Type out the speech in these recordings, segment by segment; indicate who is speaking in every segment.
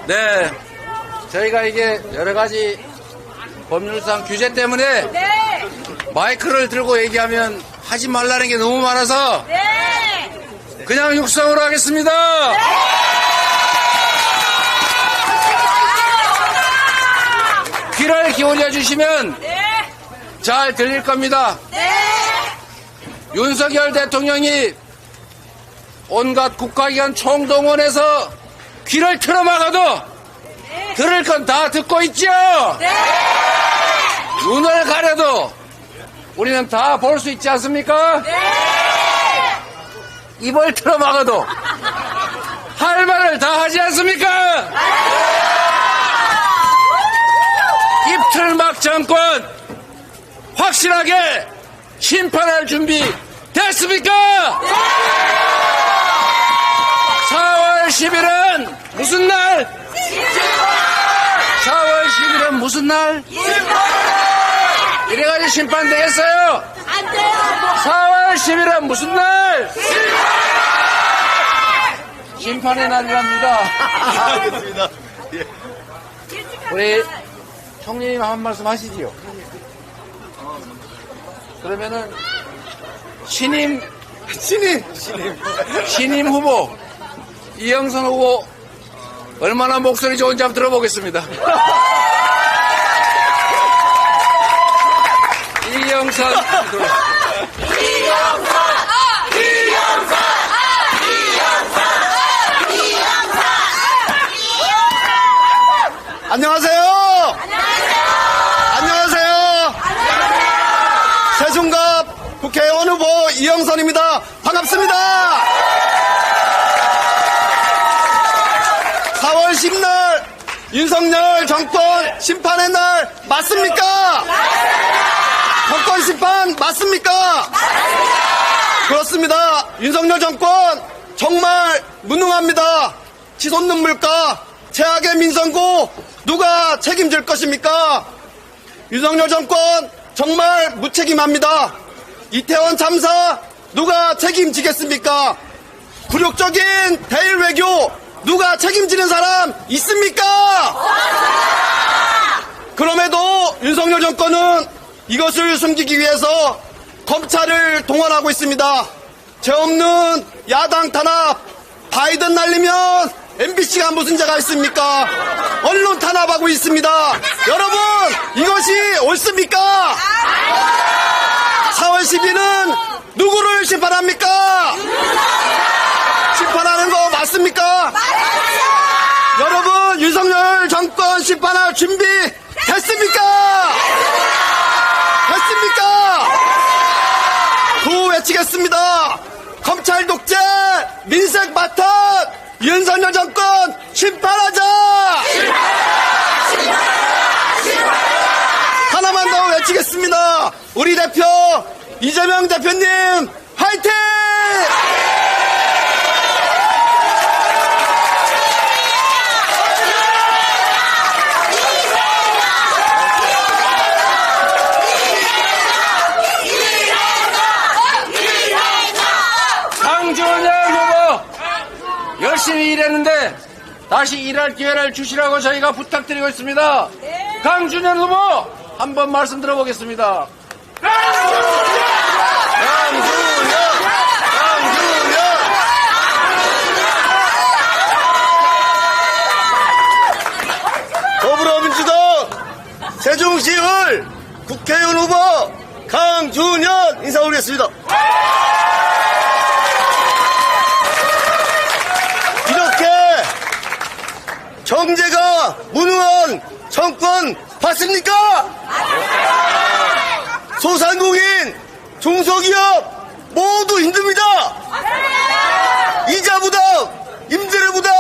Speaker 1: 네, 저희가 이게 여러 가지 법률상 규제 때문에
Speaker 2: 네.
Speaker 1: 마이크를 들고 얘기하면 하지 말라는 게 너무 많아서
Speaker 2: 네.
Speaker 1: 그냥 육성으로 하겠습니다. 귀를 기울여 주시면
Speaker 2: 네.
Speaker 1: 잘 들릴 겁니다.
Speaker 2: 네.
Speaker 1: 윤석열 대통령이 온갖 국가기관 총동원해서 귀를 틀어막아도 들을 건 다 듣고 있죠.
Speaker 2: 네.
Speaker 1: 눈을 가려도 우리는 다 볼 수 있지 않습니까?
Speaker 2: 네.
Speaker 1: 입을 틀어막아도 할 말을 다 하지 않습니까? 입틀막 정권 확실하게 심판할 준비 됐습니까? 4월 10일은 무슨 날? 4월 10일은 무슨 날? 이래가지고 심판 되겠어요?
Speaker 2: 안 돼요.
Speaker 1: 4월 10일은 무슨 날? 심판의 날이랍니다.
Speaker 3: 알겠습니다. 예.
Speaker 1: 우리 형님 한 말씀 하시지요. 그러면은 신임 후보 이영선 후보 얼마나 목소리 좋은지 한번 들어보겠습니다. 이영선
Speaker 3: 안녕하세요. 안녕하세요. 세종갑 국회의원 후보 이영선입니다. 반갑습니다. 4월 10일 윤석열 정권 심판의 날 맞습니까? 정권 심판 맞습니까? 그렇습니다. 윤석열 정권 정말 무능합니다. 치솟는 물가, 최악의 민선고 누가 책임질 것입니까? 윤석열 정권 정말 무책임합니다. 이태원 참사 누가 책임지겠습니까? 굴욕적인 대일 외교 누가 책임지는 사람 있습니까? 그럼에도 윤석열 정권은 이것을 숨기기 위해서 검찰을 동원하고 있습니다. 죄 없는 야당 탄압, 바이든 날리면 MBC가 무슨 죄가 있습니까? 언론 탄압하고 있습니다. 여러분, 이것이 옳습니까? 4월 10일은 누구를 심판합니까? 심판하는 거 맞습니까? 여러분, 윤석열 정권 심판할 준비 됐습니까? 됐습니까? 구호 외치겠습니다. 검찰 독재, 민생 바탕, 윤석열 정권 심판하자! 하나만 더 외치겠습니다. 우리 대표 이재명 대표님 화이팅!
Speaker 1: 강준열 후보 열심히 일했는데 다시 일할 기회를 주시라고 저희가 부탁드리고 있습니다. 강준열 후보 한번 말씀 들어보겠습니다.
Speaker 3: 더불어민주당 세종시의회 국회의원 후보 강준현 인사 올리겠습니다. 이렇게 경제가 무능한 정권 봤습니까? 소상공인, 중소기업 모두 힘듭니다. 이자 부담, 임대료 부담,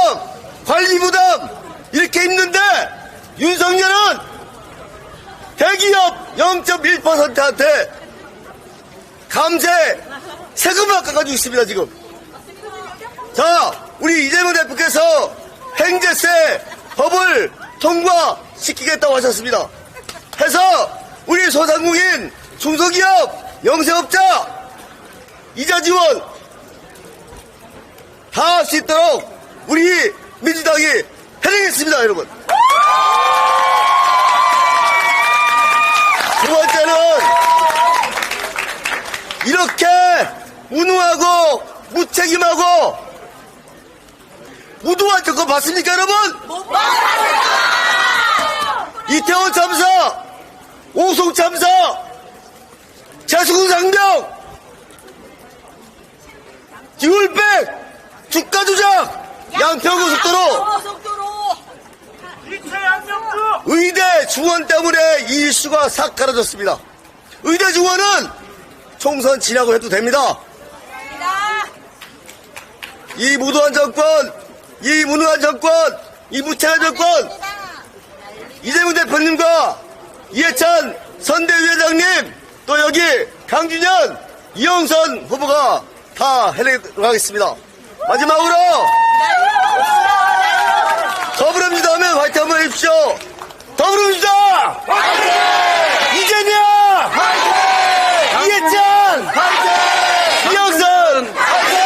Speaker 3: 관리 부담 이렇게 힘든데 윤석열은 대기업 0.1%한테 감세 세금을 깎아가지고 있습니다. 지금. 자, 우리 이재명 대표께서 행제세 법을 통과시키겠다고 하셨습니다. 해서 우리 소상공인, 중소기업, 영세업자 이자 지원 다 할 수 있도록 우리 민주당이 해내겠습니다, 여러분. 두 번째는 이렇게 무능하고 무책임하고 무도한 정권 봤습니까, 여러분?
Speaker 2: 못 봤습니다.
Speaker 3: 이태원 참사, 오송 참사, 제수군 상병, 기울백, 주가 조작, 양평고속도로, 의대 중원 때문에 이 이슈가 싹 가려졌습니다. 의대 중원은 총선 지나고 해도 됩니다. 이 무도한 정권, 이 무능한 정권, 이 무책임한 정권, 이재명 대표님과 이해찬 선대위원장님, 또 여기 강준현, 이영선 후보가 다 해내도록 하겠습니다. 마지막으로 더불어민주당은 화이팅 한번 해주십시오. 더불어민주당 화이팅! 이재명 화이팅! 이해찬 화이팅! 이영선 화이팅!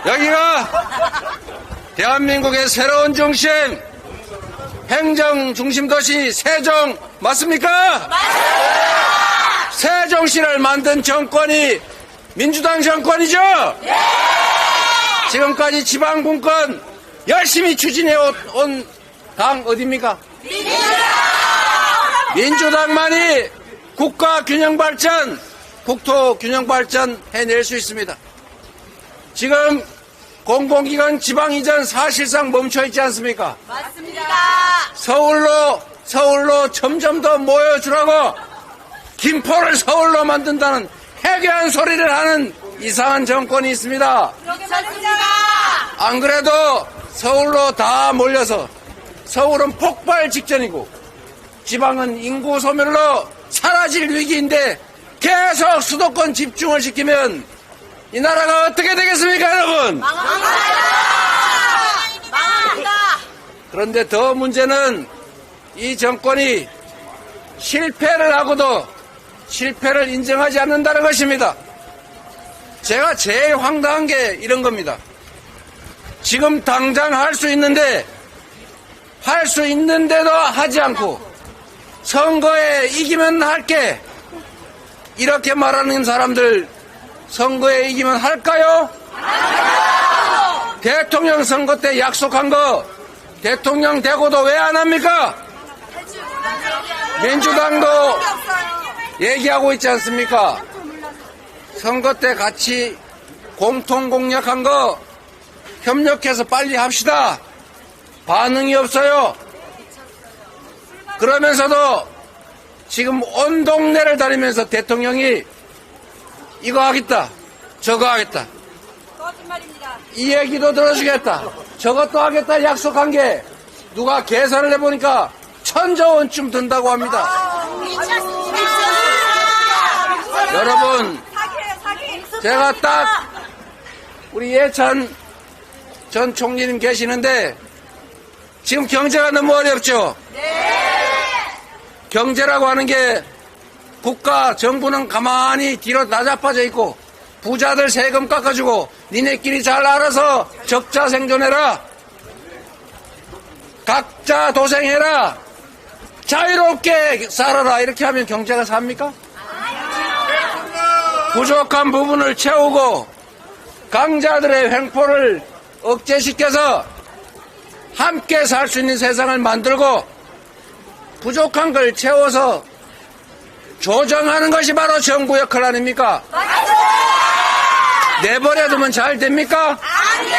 Speaker 1: 여기가 대한민국의 새로운 중심, 행정 중심 도시 세종 맞습니까? 맞습니다. 세종시를 만든 정권이 민주당 정권이죠? 네. 지금까지 지방분권 열심히 추진해 온 당 어디입니까? 민주당만이 국가 균형 발전, 국토 균형 발전 해낼 수 있습니다. 지금 공공기관 지방 이전 사실상 멈춰 있지 않습니까?
Speaker 2: 맞습니다.
Speaker 1: 서울로 점점 더 모여주라고 김포를 서울로 만든다는 해괴한 소리를 하는 이상한 정권이 있습니다.
Speaker 2: 그렇게 맞습니다.
Speaker 1: 안 그래도 서울로 다 몰려서 서울은 폭발 직전이고 지방은 인구 소멸로 사라질 위기인데 계속 수도권 집중을 시키면 이 나라가 어떻게 되겠습니까, 여러분?
Speaker 2: 망합니다.
Speaker 1: 그런데 더 문제는 이 정권이 실패를 하고도 실패를 인정하지 않는다는 것입니다. 제가 제일 황당한 게 이런 겁니다. 지금 당장 할 수 있는데도 하지 않고 선거에 이기면 할게 이렇게 말하는 사람들 선거에 이기면 할까요? 대통령 선거 때 약속한 거 대통령 되고도 왜 안 합니까? 민주당도 얘기하고 있지 않습니까? 선거 때 같이 공통 공약한 거 협력해서 빨리 합시다. 반응이 없어요. 그러면서도 지금 온 동네를 다니면서 대통령이 이거 하겠다, 저거 하겠다,
Speaker 2: 거짓말입니다.
Speaker 1: 이 얘기도 들어주겠다, 저것도 하겠다 약속한 게 누가 계산을 해보니까 1,000조 원쯤 든다고 합니다. 여러분, 제가 딱 우리 예찬 전 총리님 계시는데 지금 경제가 너무 어렵죠? 경제라고 하는 게 국가, 정부는 가만히 뒤로 나자빠져 있고 부자들 세금 깎아주고 니네끼리 잘 알아서 적자 생존해라, 각자 도생해라, 자유롭게 살아라 이렇게 하면 경제가 삽니까? 부족한 부분을 채우고 강자들의 횡포를 억제시켜서 함께 살 수 있는 세상을 만들고 부족한 걸 채워서 조정하는 것이 바로 정부 역할 아닙니까? 내버려두면 잘 됩니까?
Speaker 2: 아니요.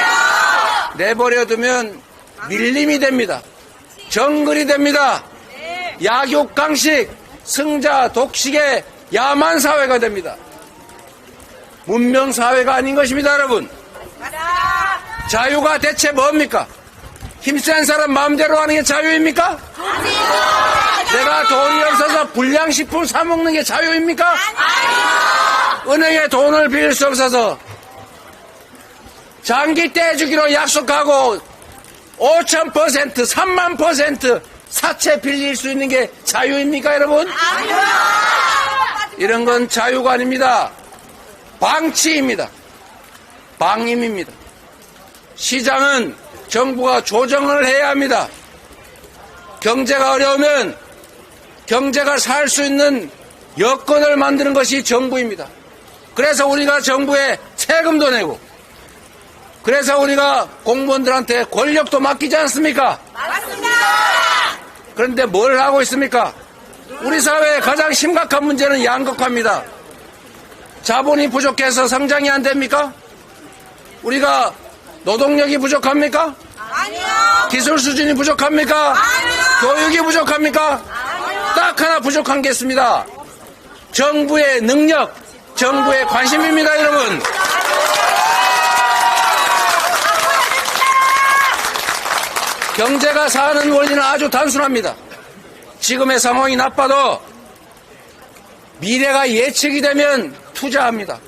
Speaker 1: 내버려두면 밀림이 됩니다. 정글이 됩니다. 약육강식, 승자 독식의 야만 사회가 됩니다. 문명 사회가 아닌 것입니다, 여러분. 자유가 대체 뭡니까? 힘센 사람 마음대로 하는 게 자유입니까? 내가 돈이 없어서 불량식품 사 먹는 게 자유입니까? 은행에 돈을 빌릴 수 없어서 장기 떼주기로 약속하고 5,000%, 3만% 사채 빌릴 수 있는 게 자유입니까, 여러분? 이런 건 자유가 아닙니다. 방치입니다. 방임입니다. 시장은 정부가 조정을 해야 합니다. 경제가 어려우면 경제가 살 수 있는 여건을 만드는 것이 정부입니다. 그래서 우리가 정부에 세금도 내고, 그래서 우리가 공무원들한테 권력도 맡기지 않습니까?
Speaker 2: 맞습니다.
Speaker 1: 그런데 뭘 하고 있습니까? 우리 사회의 가장 심각한 문제는 양극화입니다. 자본이 부족해서 성장이 안 됩니까? 우리가 노동력이 부족합니까?
Speaker 2: 아니요.
Speaker 1: 기술 수준이 부족합니까?
Speaker 2: 아니요.
Speaker 1: 교육이 부족합니까?
Speaker 2: 아니요.
Speaker 1: 딱 하나 부족한 게 있습니다. 정부의 능력, 정부의 관심입니다, 여러분. 경제가 사는 원리는 아주 단순합니다. 지금의 상황이 나빠도 미래가 예측이 되면 투자합니다.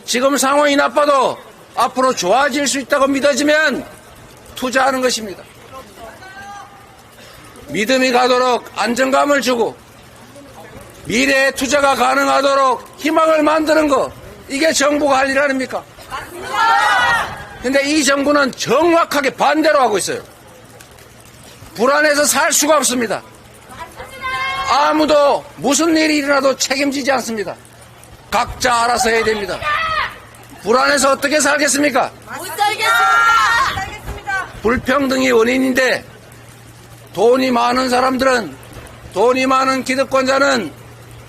Speaker 1: 지금 상황이 나빠도 앞으로 좋아질 수 있다고 믿어지면 투자하는 것입니다. 믿음이 가도록 안정감을 주고 미래에 투자가 가능하도록 희망을 만드는 것, 이게 정부가 할 일 아닙니까? 근데 이 정부는 정확하게 반대로 하고 있어요. 불안해서 살 수가 없습니다. 아무도 무슨 일이 일어나도 책임지지 않습니다. 각자 알아서 해야 됩니다. 불안해서 어떻게 살겠습니까?
Speaker 2: 못 살겠습니다.
Speaker 1: 불평등이 원인인데 돈이 많은 사람들은, 돈이 많은 기득권자는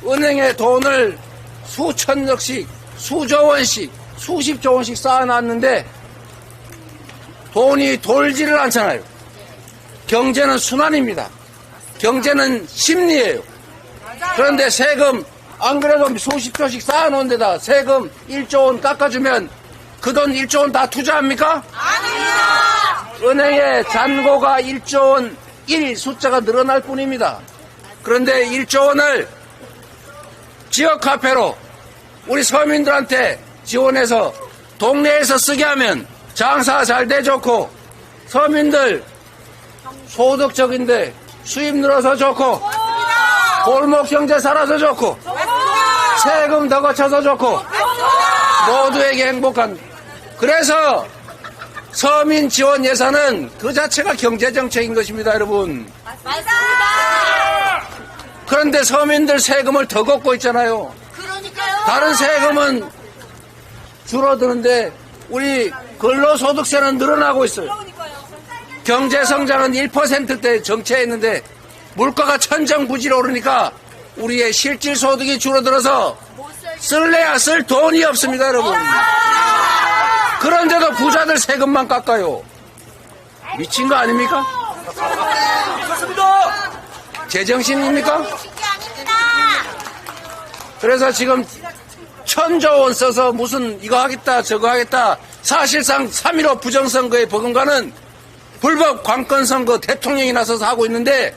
Speaker 1: 은행에 돈을 수천억씩, 수조 원씩, 수십조 원씩 쌓아놨는데 돈이 돌지를 않잖아요. 경제는 순환입니다. 경제는 심리예요. 그런데 세금 안 그래도 수십조씩 쌓아놓은 데다 세금 1조 원 깎아주면 그 돈 1조 원 다 투자합니까?
Speaker 2: 아닙니다.
Speaker 1: 은행의 잔고가 1조 원 1 숫자가 늘어날 뿐입니다. 그런데 1조 원을 지역화폐로 우리 서민들한테 지원해서 동네에서 쓰게 하면 장사 잘 돼 좋고, 서민들 소득적인데 수입 늘어서 좋고, 골목 경제 살아서 좋고, 세금 더 거쳐서 좋고, 모두에게 행복한. 그래서 서민 지원 예산은 그 자체가 경제정책인 것입니다, 여러분.
Speaker 2: 맞습니다.
Speaker 1: 그런데 서민들 세금을 더 걷고 있잖아요.
Speaker 2: 그러니까요.
Speaker 1: 다른 세금은 줄어드는데 우리 근로소득세는 늘어나고 있어요.
Speaker 2: 그러니까요.
Speaker 1: 경제성장은 1%대 정체했는데 물가가 천정부지로 오르니까 우리의 실질소득이 줄어들어서 쓸래야 쓸 돈이 없습니다, 여러분. 그런데도 부자들 세금만 깎아요. 미친 거 아닙니까? 제정신입니까?
Speaker 2: 쉽게 아닙니다.
Speaker 1: 그래서 지금 1,000조 원 써서 무슨 이거 하겠다 저거 하겠다, 사실상 3.15 부정선거에 버금가는 불법 관건선거 대통령이 나서서 하고 있는데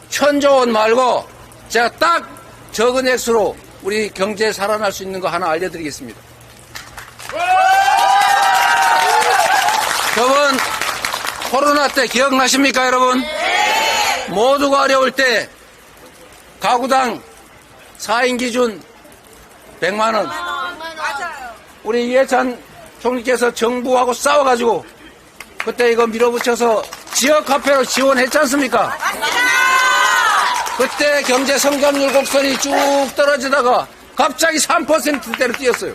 Speaker 1: 1,000조 원 말고 제가 딱 적은 액수로 우리 경제 살아날 수 있는 거 하나 알려드리겠습니다. 저번 코로나 때 기억나십니까, 여러분? 모두가 어려울 때 가구당 4인 기준 100만 원.
Speaker 2: 맞아요.
Speaker 1: 우리 이해찬 총리께서 정부하고 싸워가지고 그때 이거 밀어붙여서 지역화폐로 지원했지 않습니까? 그때 경제 성장률 곡선이 쭉 떨어지다가 갑자기 3%대로 뛰었어요.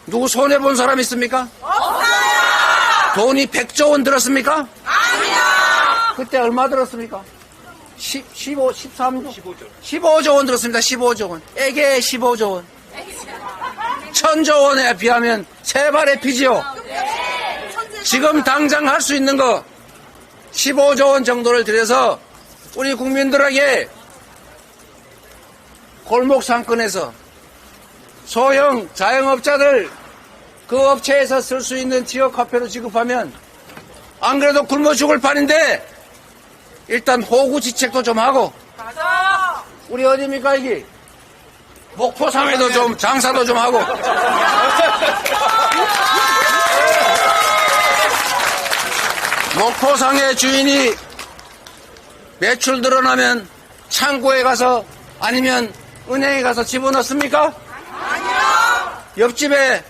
Speaker 1: 누구 손해본 사람 있습니까? 돈이 100조 원 들었습니까? 그때 얼마 들었습니까? 15조 원 들었습니다. 15조 원. 에게 15조 원. 1,000조 원에 비하면 세 발의 피지요. 지금 당장 할 수 있는 거 15조 원 정도를 들여서 우리 국민들에게 골목 상권에서 소형 자영업자들 그 업체에서 쓸 수 있는 지역화폐로 지급하면 안 그래도 굶어 죽을 판인데 일단 호구지책도 좀 하고, 우리 어디입니까, 여기? 목포 상회도 좀 장사도 좀 하고 목포상의 주인이 매출 늘어나면 창고에 가서 아니면 은행에 가서 집어넣습니까? 아니요. 옆집에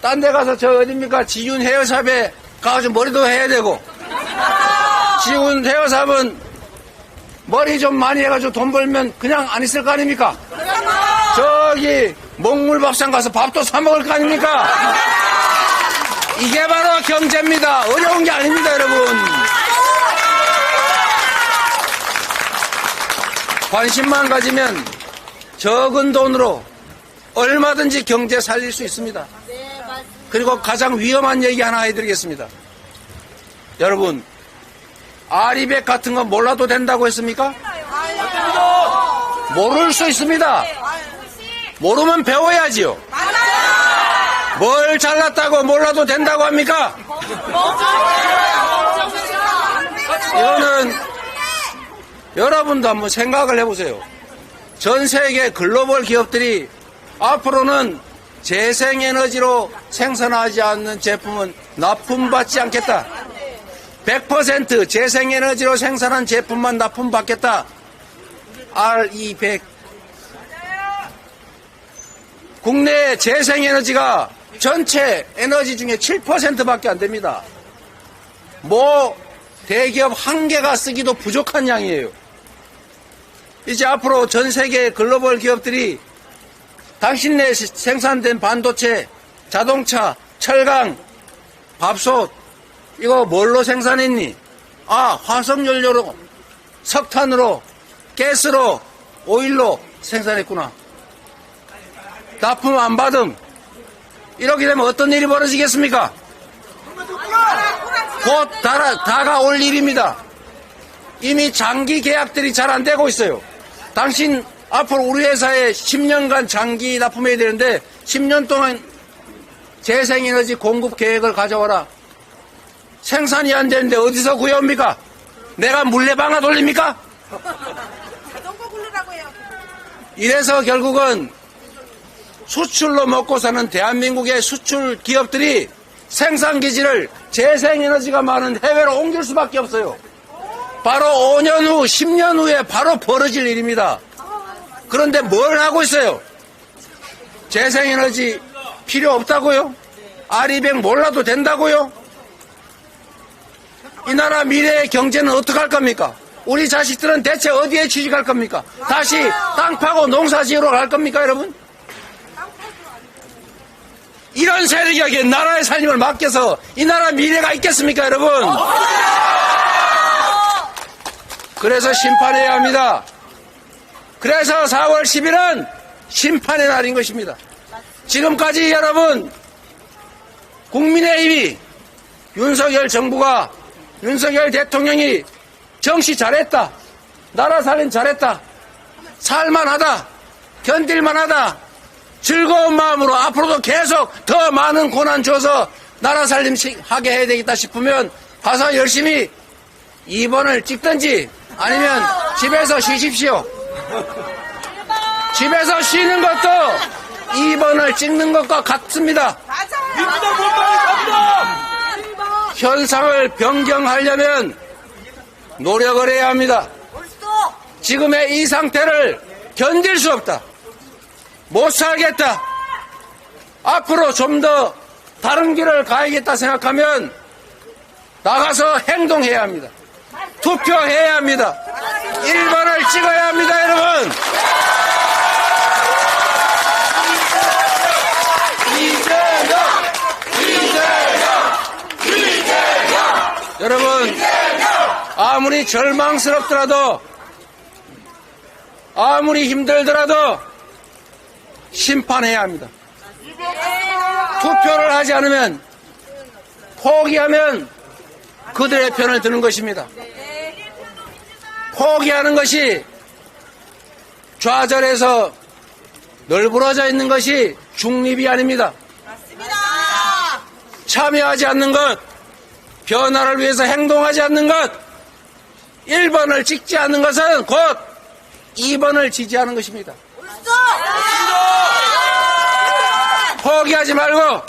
Speaker 1: 딴 데 가서 저 어딥니까? 지윤 헤어샵에 가가지고 머리도 해야 되고 지윤 헤어샵은 머리 좀 많이 해가지고 돈 벌면 그냥 안 있을 거 아닙니까? 저기 먹물밥상 가서 밥도 사 먹을 거 아닙니까? 이게 바로 경제입니다. 어려운 게 아닙니다, 여러분. 관심만 가지면 적은 돈으로 얼마든지 경제 살릴 수 있습니다. 그리고 가장 위험한 얘기 하나 해드리겠습니다. 여러분, 아리백 같은 거 몰라도 된다고 했습니까? 모를 수 있습니다. 모르면 배워야지요. 뭘 잘났다고 몰라도 된다고 합니까? 이거는 여러분도 한번 생각을 해보세요. 전 세계 글로벌 기업들이 앞으로는 재생에너지로 생산하지 않는 제품은 납품받지 않겠다. 100% 재생에너지로 생산한 제품만 납품받겠다. RE100. 국내 재생에너지가 전체 에너지 중에 7%밖에 안 됩니다. 뭐 대기업 한 개가 쓰기도 부족한 양이에요. 이제 앞으로 전 세계 글로벌 기업들이 당신네 생산된 반도체, 자동차, 철강, 밥솥 이거 뭘로 생산했니? 아, 화석연료로, 석탄으로, 가스로, 오일로 생산했구나. 납품 안 받음. 이렇게 되면 어떤 일이 벌어지겠습니까? 곧 다가올 일입니다. 이미 장기 계약들이 잘 안 되고 있어요. 당신 앞으로 우리 회사에 10년간 장기 납품해야 되는데 10년 동안 재생에너지 공급 계획을 가져와라. 생산이 안 되는데 어디서 구해옵니까? 내가 물레방아 돌립니까?
Speaker 2: 자전거 굴리라고요.
Speaker 1: 이래서 결국은 수출로 먹고 사는 대한민국의 수출 기업들이 생산기지를 재생에너지가 많은 해외로 옮길 수밖에 없어요. 바로 5년 후, 10년 후에 바로 벌어질 일입니다. 그런데 뭘 하고 있어요? 재생에너지 필요 없다고요? RE100 몰라도 된다고요? 이 나라 미래의 경제는 어떻게 할 겁니까? 우리 자식들은 대체 어디에 취직할 겁니까? 다시 땅 파고 농사 지으러 갈 겁니까, 여러분? 이런 세력에게 나라의 살림을 맡겨서 이 나라 미래가 있겠습니까, 여러분? 그래서 심판해야 합니다. 그래서 4월 10일은 심판의 날인 것입니다. 지금까지 여러분, 국민의힘이 윤석열 정부가, 윤석열 대통령이 정치 잘했다, 나라 살림 잘했다, 살만하다, 견딜만하다, 즐거운 마음으로 앞으로도 계속 더 많은 고난 줘서 나라 살림 하게 해야 되겠다 싶으면 가서 열심히 2번을 찍든지 아니면 집에서 쉬십시오. 집에서 쉬는 것도 2번을 찍는 것과 같습니다. 현상을 변경하려면 노력을 해야 합니다. 지금의 이 상태를 견딜 수 없다. 못 살겠다. 앞으로 좀 더 다른 길을 가야겠다 생각하면 나가서 행동해야 합니다. 투표해야 합니다. 1번을 찍어야 합니다, 여러분. 이재명! 여러분, 아무리 절망스럽더라도, 아무리 힘들더라도 심판해야 합니다. 투표를 하지 않으면, 포기하면 그들의 편을 드는 것입니다. 포기하는 것이 좌절해서 널브러져 있는 것이 중립이 아닙니다. 참여하지 않는 것, 변화를 위해서 행동하지 않는 것, 1번을 찍지 않는 것은 곧 2번을 지지하는 것입니다. 포기하지 말고,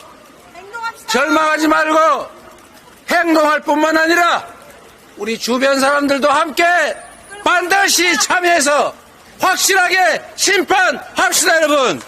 Speaker 1: 절망하지 말고, 행동할 뿐만 아니라 우리 주변 사람들도 함께 반드시 참여해서 확실하게 심판합시다, 여러분.